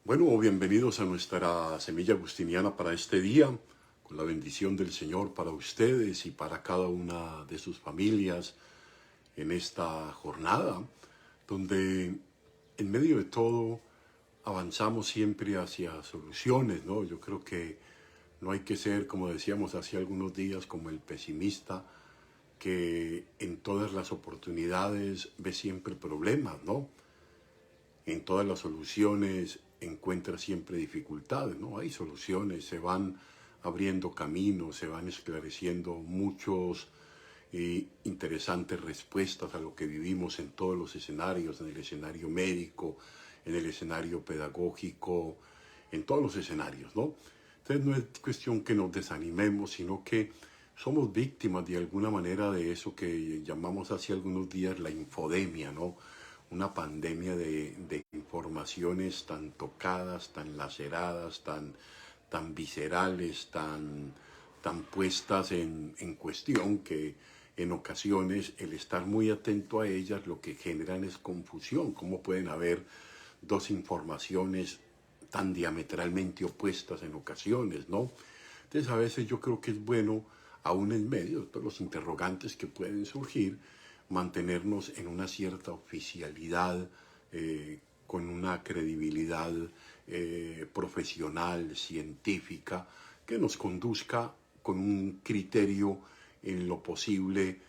Bueno, bienvenidos a nuestra semilla agustiniana para este día, con la bendición del Señor para ustedes y para cada una de sus familias en esta jornada, donde en medio de todo avanzamos siempre hacia soluciones, ¿no? Yo creo que no hay que ser, como decíamos hace algunos días, como el pesimista, que en todas las oportunidades ve siempre problemas, ¿no? En todas las soluciones encuentra siempre dificultades, ¿no? Hay soluciones, se van abriendo caminos, se van esclareciendo muchos interesantes respuestas a lo que vivimos en todos los escenarios, en el escenario médico, en el escenario pedagógico, en todos los escenarios, ¿no? Entonces no es cuestión que nos desanimemos, sino que somos víctimas de alguna manera de eso que llamamos hace algunos días la infodemia, ¿no? Una pandemia de informaciones tan tocadas, tan laceradas, tan viscerales, tan puestas en cuestión que en ocasiones el estar muy atento a ellas lo que generan es confusión. ¿Cómo pueden haber dos informaciones tan diametralmente opuestas en ocasiones, no? Entonces a veces yo creo que es bueno, aún en medio de todos los interrogantes que pueden surgir, mantenernos en una cierta oficialidad, con una credibilidad profesional, científica, que nos conduzca con un criterio en lo posible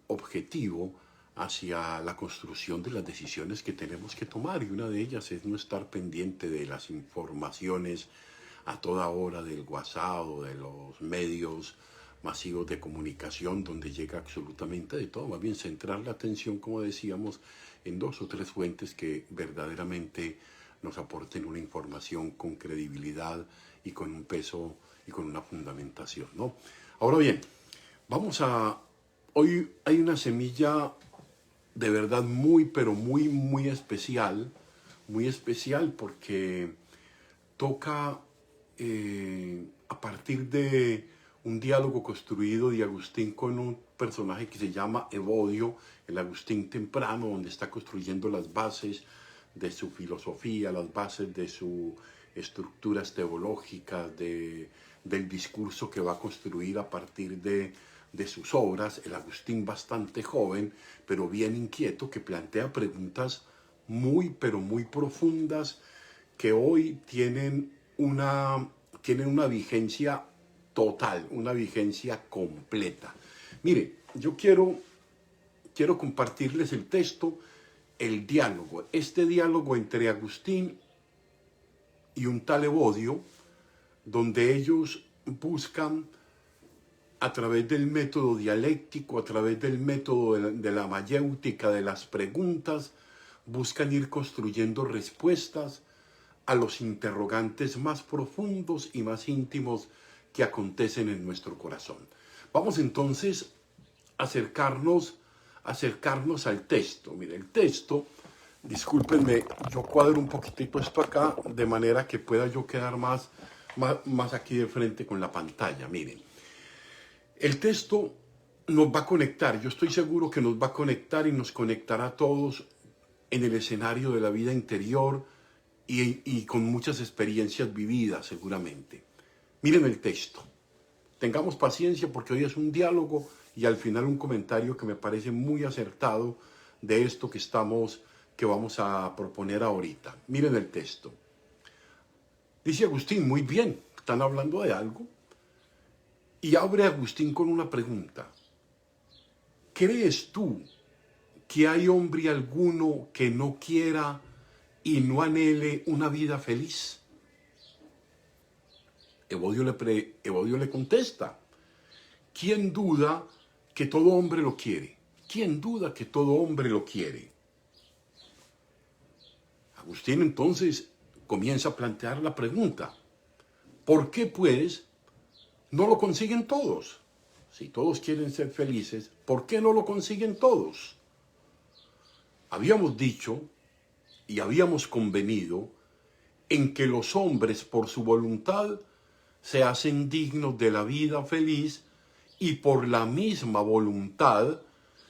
objetivo hacia la construcción de las decisiones que tenemos que tomar, y una de ellas es no estar pendiente de las informaciones a toda hora del WhatsApp o de los medios masivos de comunicación donde llega absolutamente de todo. Más bien centrar la atención, como decíamos, en dos o tres fuentes que verdaderamente nos aporten una información con credibilidad y con un peso y con una fundamentación, ¿no? Ahora bien, hoy hay una semilla de verdad muy, pero muy, muy especial porque toca a partir de un diálogo construido de Agustín con un personaje que se llama Evodio, el Agustín temprano, donde está construyendo las bases de su filosofía, las bases de sus estructuras teológicas, del discurso que va a construir a partir de sus obras. El Agustín bastante joven, pero bien inquieto, que plantea preguntas muy, pero muy profundas que hoy tienen una vigencia total, una vigencia completa. Mire, yo quiero compartirles el texto, el diálogo, este diálogo entre Agustín y un tal Evodio, donde ellos buscan a través del método dialéctico, a través del método de la mayéutica, de las preguntas, buscan ir construyendo respuestas a los interrogantes más profundos y más íntimos que acontecen en nuestro corazón. Vamos entonces a acercarnos al texto. Mire, el texto, discúlpenme, yo cuadro un poquitico esto acá de manera que pueda yo quedar más aquí de frente con la pantalla. Miren, el texto nos va a conectar, yo estoy seguro que nos va a conectar y nos conectará a todos en el escenario de la vida interior y con muchas experiencias vividas seguramente. Miren el texto. Tengamos paciencia porque hoy es un diálogo y al final un comentario que me parece muy acertado de esto que vamos a proponer ahorita. Miren el texto. Dice Agustín, muy bien, están hablando de algo. Y abre Agustín con una pregunta. ¿Crees tú que hay hombre alguno que no quiera y no anhele una vida feliz? Evodio le contesta, ¿quién duda que todo hombre lo quiere? ¿Quién duda que todo hombre lo quiere? Agustín entonces comienza a plantear la pregunta, ¿por qué pues no lo consiguen todos? Si todos quieren ser felices, ¿por qué no lo consiguen todos? Habíamos dicho y habíamos convenido en que los hombres por su voluntad se hacen dignos de la vida feliz y por la misma voluntad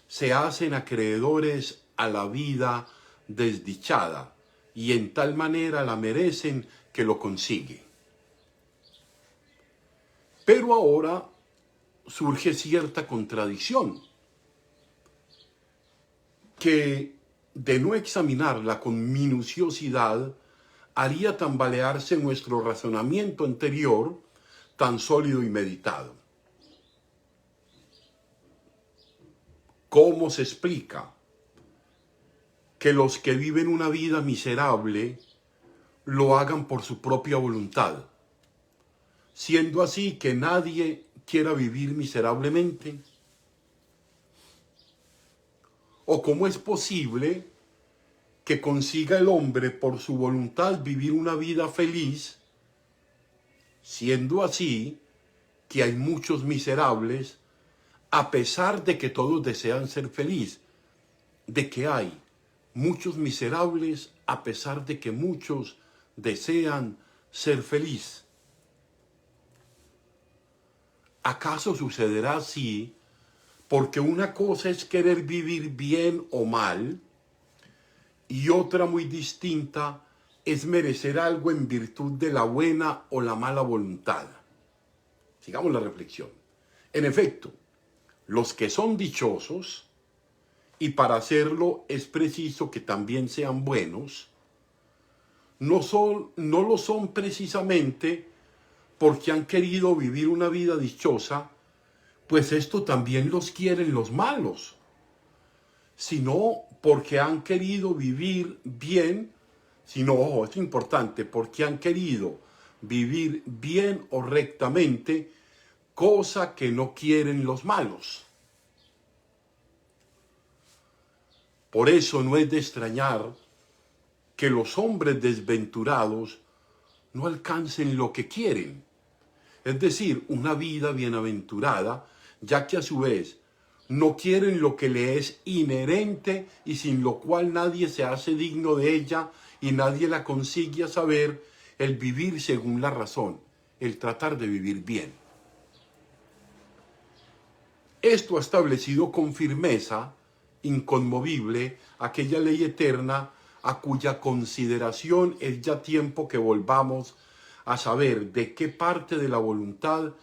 se hacen acreedores a la vida desdichada, y en tal manera la merecen que lo consigue. Pero ahora surge cierta contradicción que, de no examinarla con minuciosidad, haría tambalearse nuestro razonamiento anterior tan sólido y meditado. ¿Cómo se explica que los que viven una vida miserable lo hagan por su propia voluntad, siendo así que nadie quiera vivir miserablemente? ¿O cómo es posible que consiga el hombre por su voluntad vivir una vida feliz, siendo así que hay muchos miserables, a pesar de que todos desean ser feliz? De que hay muchos miserables a pesar de que muchos desean ser feliz. ¿Acaso sucederá así porque una cosa es querer vivir bien o mal y otra muy distinta es merecer algo en virtud de la buena o la mala voluntad? Sigamos la reflexión. En efecto, los que son dichosos, y para hacerlo es preciso que también sean buenos, no lo son precisamente porque han querido vivir una vida dichosa, pues esto también los quieren los malos, sino porque han querido vivir bien, sino, ojo, esto es importante, porque han querido vivir bien o rectamente, cosa que no quieren los malos. Por eso no es de extrañar que los hombres desventurados no alcancen lo que quieren, es decir, una vida bienaventurada, ya que a su vez no quieren lo que le es inherente y sin lo cual nadie se hace digno de ella y nadie la consigue a saber, el vivir según la razón, el tratar de vivir bien. Esto ha establecido con firmeza inconmovible aquella ley eterna a cuya consideración es ya tiempo que volvamos a saber de qué parte de la voluntad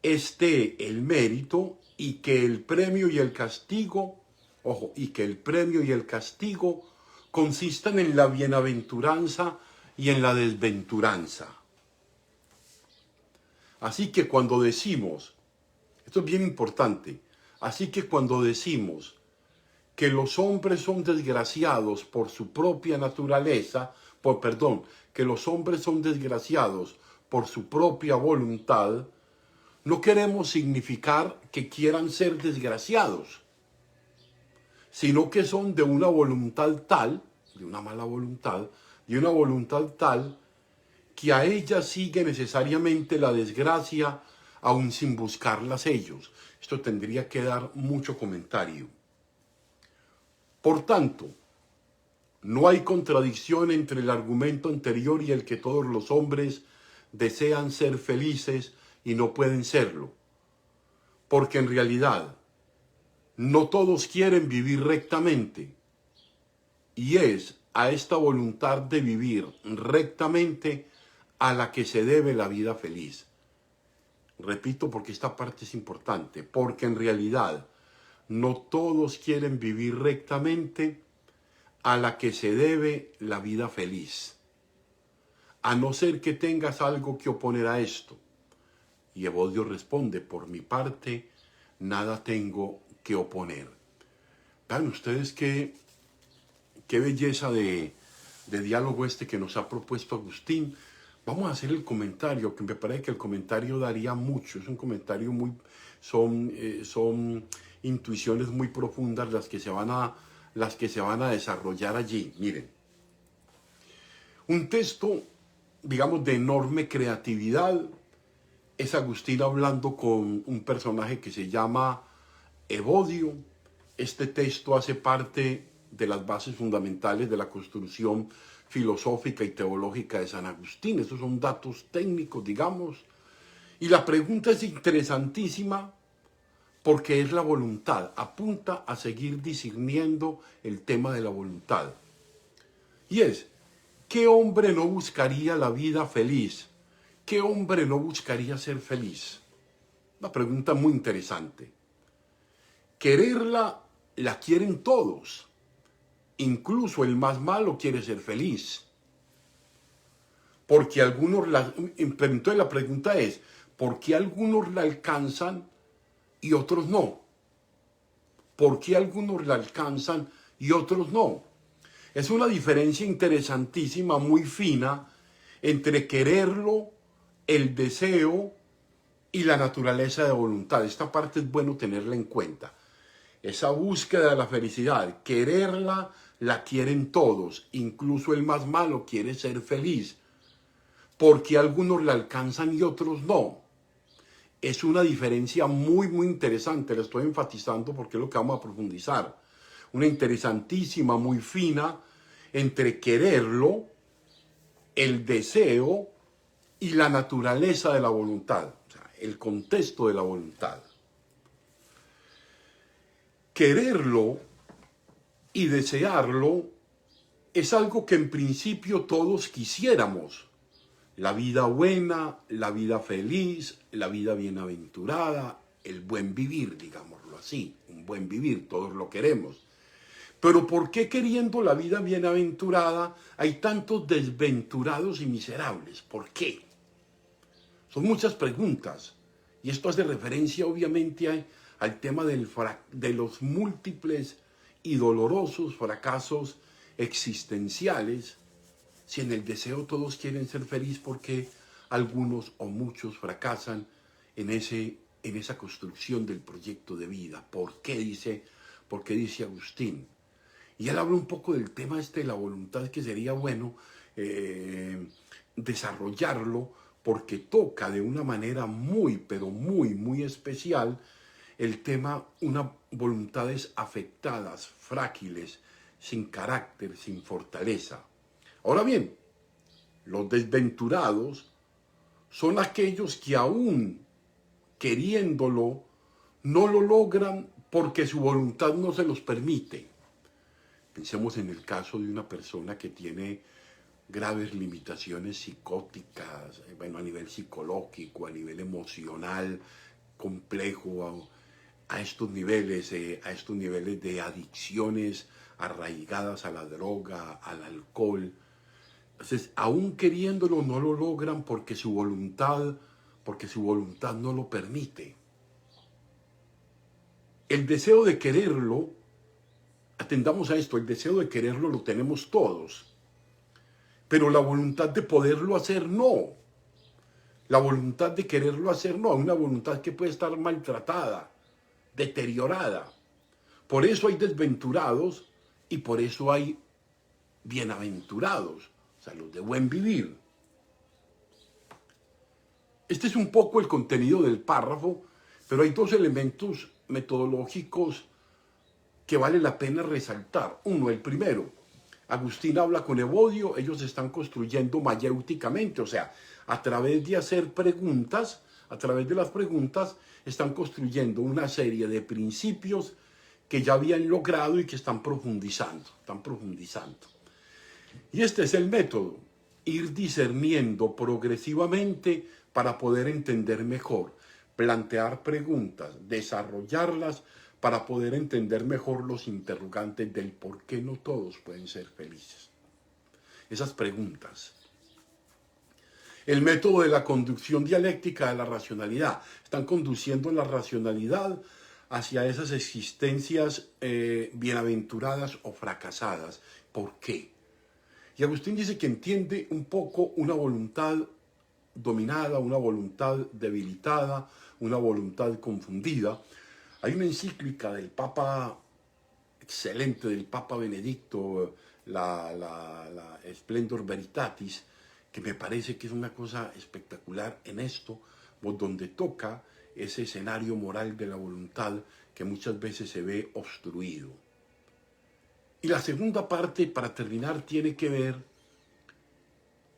esté el mérito y que el premio y el castigo, y que el premio y el castigo consistan en la bienaventuranza y en la desventuranza. Así que cuando decimos, esto es bien importante, así que cuando decimos que los hombres son desgraciados por su propia naturaleza, que los hombres son desgraciados por su propia voluntad, no queremos significar que quieran ser desgraciados, sino que son de una voluntad tal, de una mala voluntad, de una voluntad tal, que a ella sigue necesariamente la desgracia, aun sin buscarlas ellos. Esto tendría que dar mucho comentario. Por tanto, no hay contradicción entre el argumento anterior y el que todos los hombres desean ser felices y no pueden serlo, porque en realidad no todos quieren vivir rectamente, y es a esta voluntad de vivir rectamente a la que se debe la vida feliz. Repito porque esta parte es importante, porque en realidad no todos quieren vivir rectamente a la que se debe la vida feliz, a no ser que tengas algo que oponer a esto. Y Evodio responde, por mi parte, nada tengo que oponer. Vean ustedes qué belleza de diálogo este que nos ha propuesto Agustín. Vamos a hacer el comentario, que me parece que el comentario daría mucho. Es un comentario son intuiciones muy profundas las que se van a desarrollar allí. Miren, un texto, digamos, de enorme creatividad. Es Agustín hablando con un personaje que se llama Evodio. Este texto hace parte de las bases fundamentales de la construcción filosófica y teológica de San Agustín. Estos son datos técnicos, digamos. Y la pregunta es interesantísima porque es la voluntad. Apunta a seguir discerniendo el tema de la voluntad. Y es, ¿Qué hombre no buscaría la vida feliz? ¿Qué hombre no buscaría ser feliz? Una pregunta muy interesante. Quererla la quieren todos. Incluso el más malo quiere ser feliz. Porque algunos entonces la pregunta es, ¿por qué algunos la alcanzan y otros no? ¿Por qué algunos la alcanzan y otros no? Es una diferencia interesantísima, muy fina, entre quererlo, el deseo y la naturaleza de voluntad. Esta parte es bueno tenerla en cuenta. Esa búsqueda de la felicidad, quererla, la quieren todos, incluso el más malo quiere ser feliz, porque algunos la alcanzan y otros no. Es una diferencia muy, muy interesante, la estoy enfatizando porque es lo que vamos a profundizar. Una interesantísima, muy fina, entre quererlo, el deseo y la naturaleza de la voluntad, o sea, el contexto de la voluntad. Quererlo y desearlo es algo que en principio todos quisiéramos. La vida buena, la vida feliz, la vida bienaventurada, el buen vivir, digámoslo así, un buen vivir, todos lo queremos. Pero ¿por qué queriendo la vida bienaventurada hay tantos desventurados y miserables? ¿Por qué? Son muchas preguntas. Y esto hace referencia obviamente al tema de los múltiples y dolorosos fracasos existenciales. Si en el deseo todos quieren ser felices, ¿por qué algunos o muchos fracasan en esa construcción del proyecto de vida? ¿Por qué dice Agustín? Y él habla un poco del tema de la voluntad, que sería bueno desarrollarlo, porque toca de una manera muy, pero muy, muy especial el tema, unas voluntades afectadas, frágiles, sin carácter, sin fortaleza. Ahora bien, los desventurados son aquellos que aún queriéndolo, no lo logran porque su voluntad no se los permite. Pensemos en el caso de una persona que tiene graves limitaciones psicóticas, bueno, a nivel psicológico, a nivel emocional, complejo, a estos niveles de adicciones arraigadas a la droga, al alcohol. Entonces, aún queriéndolo, no lo logran porque su voluntad no lo permite. El deseo de quererlo, atendamos a esto, el deseo de quererlo lo tenemos todos, pero la voluntad de poderlo hacer no. La voluntad de quererlo hacer no, una voluntad que puede estar maltratada, deteriorada. Por eso hay desventurados y por eso hay bienaventurados, o sea, los de buen vivir. Este es un poco el contenido del párrafo, pero hay dos elementos metodológicos que vale la pena resaltar. Uno, el primero, Agustín habla con Evodio, ellos están construyendo mayéuticamente, o sea, a través de hacer preguntas, a través de las preguntas, están construyendo una serie de principios que ya habían logrado y que están profundizando. Y este es el método, ir discerniendo progresivamente para poder entender mejor, plantear preguntas, desarrollarlas para poder entender mejor los interrogantes del por qué no todos pueden ser felices. Esas preguntas. El método de la conducción dialéctica de la racionalidad. Están conduciendo la racionalidad hacia esas existencias bienaventuradas o fracasadas. ¿Por qué? Y Agustín dice que entiende un poco una voluntad dominada, una voluntad debilitada, una voluntad confundida. Hay una encíclica del Papa, excelente, del Papa Benedicto, la Splendor Veritatis, que me parece que es una cosa espectacular en esto, donde toca ese escenario moral de la voluntad que muchas veces se ve obstruido. Y la segunda parte, para terminar, tiene que ver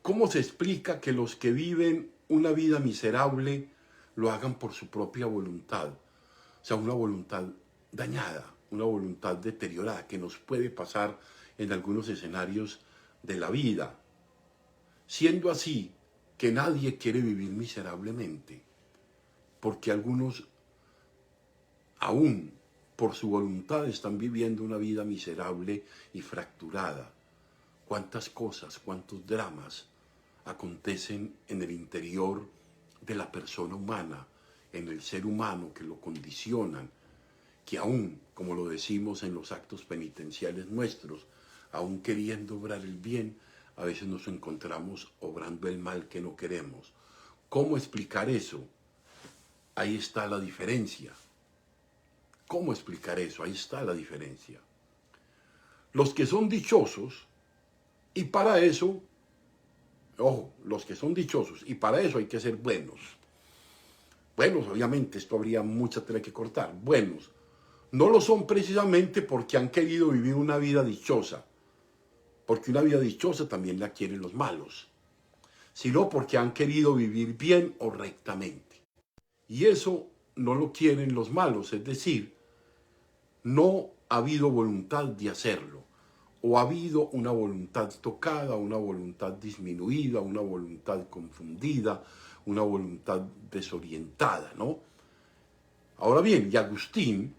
cómo se explica que los que viven una vida miserable lo hagan por su propia voluntad. O sea, una voluntad dañada, una voluntad deteriorada que nos puede pasar en algunos escenarios de la vida. Siendo así que nadie quiere vivir miserablemente, porque algunos aún por su voluntad están viviendo una vida miserable y fracturada. Cuántas cosas, cuántos dramas acontecen en el interior de la persona humana, en el ser humano, que lo condicionan, que aún, como lo decimos en los actos penitenciales nuestros, aún queriendo obrar el bien, a veces nos encontramos obrando el mal que no queremos. ¿Cómo explicar eso? Ahí está la diferencia. ¿Cómo explicar eso? Ahí está la diferencia. Los que son dichosos, y para eso, ojo, los que son dichosos, y para eso hay que ser buenos. Buenos, obviamente, esto habría mucha tela que cortar. Buenos. No lo son precisamente porque han querido vivir una vida dichosa, porque una vida dichosa también la quieren los malos, sino porque han querido vivir bien o rectamente. Y eso no lo quieren los malos, es decir, no ha habido voluntad de hacerlo, o ha habido una voluntad tocada, una voluntad disminuida, una voluntad confundida, una voluntad desorientada, ¿no? Ahora bien, y Agustín,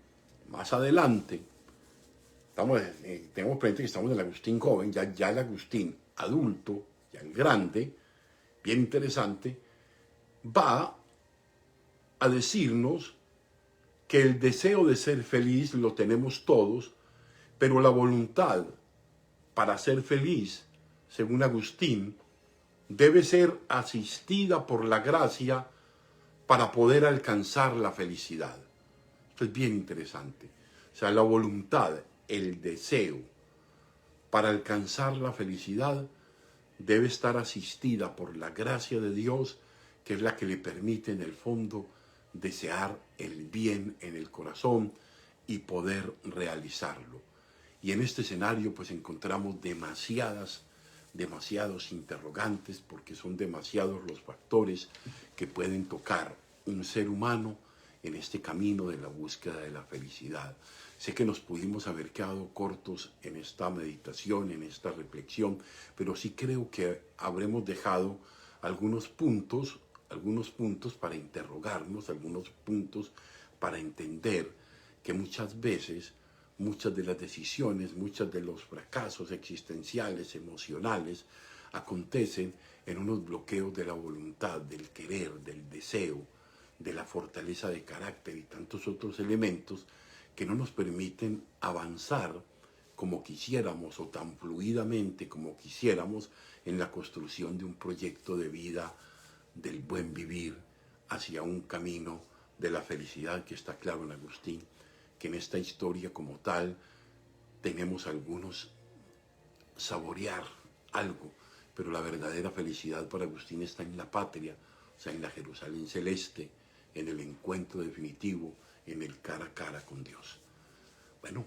más adelante, tenemos presente que estamos en el Agustín joven, ya el Agustín adulto, ya el grande, bien interesante, va a decirnos que el deseo de ser feliz lo tenemos todos, pero la voluntad para ser feliz, según Agustín, debe ser asistida por la gracia para poder alcanzar la felicidad. Esto es bien interesante. O sea, la voluntad, el deseo para alcanzar la felicidad debe estar asistida por la gracia de Dios, que es la que le permite en el fondo desear el bien en el corazón y poder realizarlo. Y en este escenario pues encontramos demasiados interrogantes, porque son demasiados los factores que pueden tocar un ser humano en este camino de la búsqueda de la felicidad. Sé que nos pudimos haber quedado cortos en esta meditación, en esta reflexión, pero sí creo que habremos dejado algunos puntos para interrogarnos, algunos puntos para entender que muchas veces, muchas de las decisiones, muchos de los fracasos existenciales, emocionales, acontecen en unos bloqueos de la voluntad, del querer, del deseo, de la fortaleza de carácter y tantos otros elementos que no nos permiten avanzar como quisiéramos o tan fluidamente como quisiéramos en la construcción de un proyecto de vida del buen vivir hacia un camino de la felicidad, que está claro en Agustín, que en esta historia como tal tenemos algunos saborear algo, pero la verdadera felicidad para Agustín está en la patria, o sea, en la Jerusalén celeste, en el encuentro definitivo, en el cara a cara con Dios. Bueno,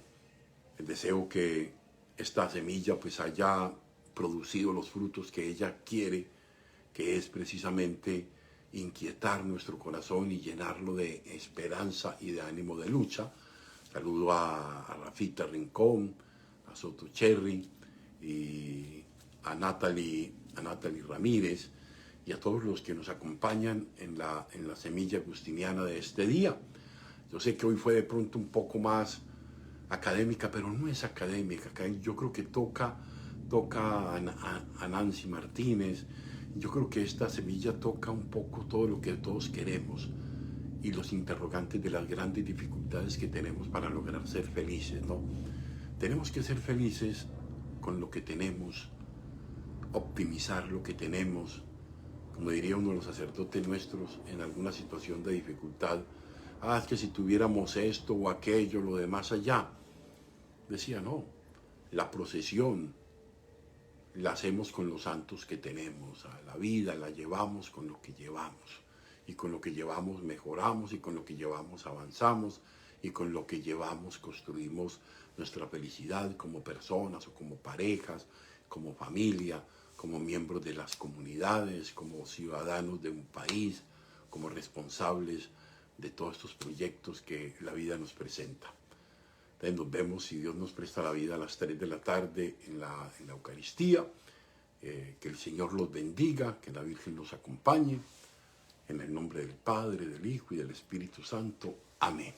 el deseo que esta semilla pues haya producido los frutos que ella quiere, que es precisamente inquietar nuestro corazón y llenarlo de esperanza y de ánimo de lucha. Saludo a Rafita Rincón, a Soto Cherry y a Natalie Ramírez y a todos los que nos acompañan en la semilla agustiniana de este día. Yo sé que hoy fue de pronto un poco más académica, pero no es académica. Yo creo que toca a Nancy Martínez. Yo creo que esta semilla toca un poco todo lo que todos queremos y los interrogantes de las grandes dificultades que tenemos para lograr ser felices, ¿no? Tenemos que ser felices con lo que tenemos, optimizar lo que tenemos, como diría uno de los sacerdotes nuestros en alguna situación de dificultad. Es que si tuviéramos esto o aquello, lo demás allá. Decía, no, la procesión la hacemos con los santos que tenemos, a la vida la llevamos con lo que llevamos, y con lo que llevamos mejoramos, y con lo que llevamos avanzamos, y con lo que llevamos construimos nuestra felicidad como personas o como parejas, como familia, como miembros de las comunidades, como ciudadanos de un país, como responsables de todos estos proyectos que la vida nos presenta. Entonces nos vemos, si Dios nos presta la vida, a las 3 de la tarde en la Eucaristía. Que el Señor los bendiga, que la Virgen los acompañe. En el nombre del Padre, del Hijo y del Espíritu Santo. Amén.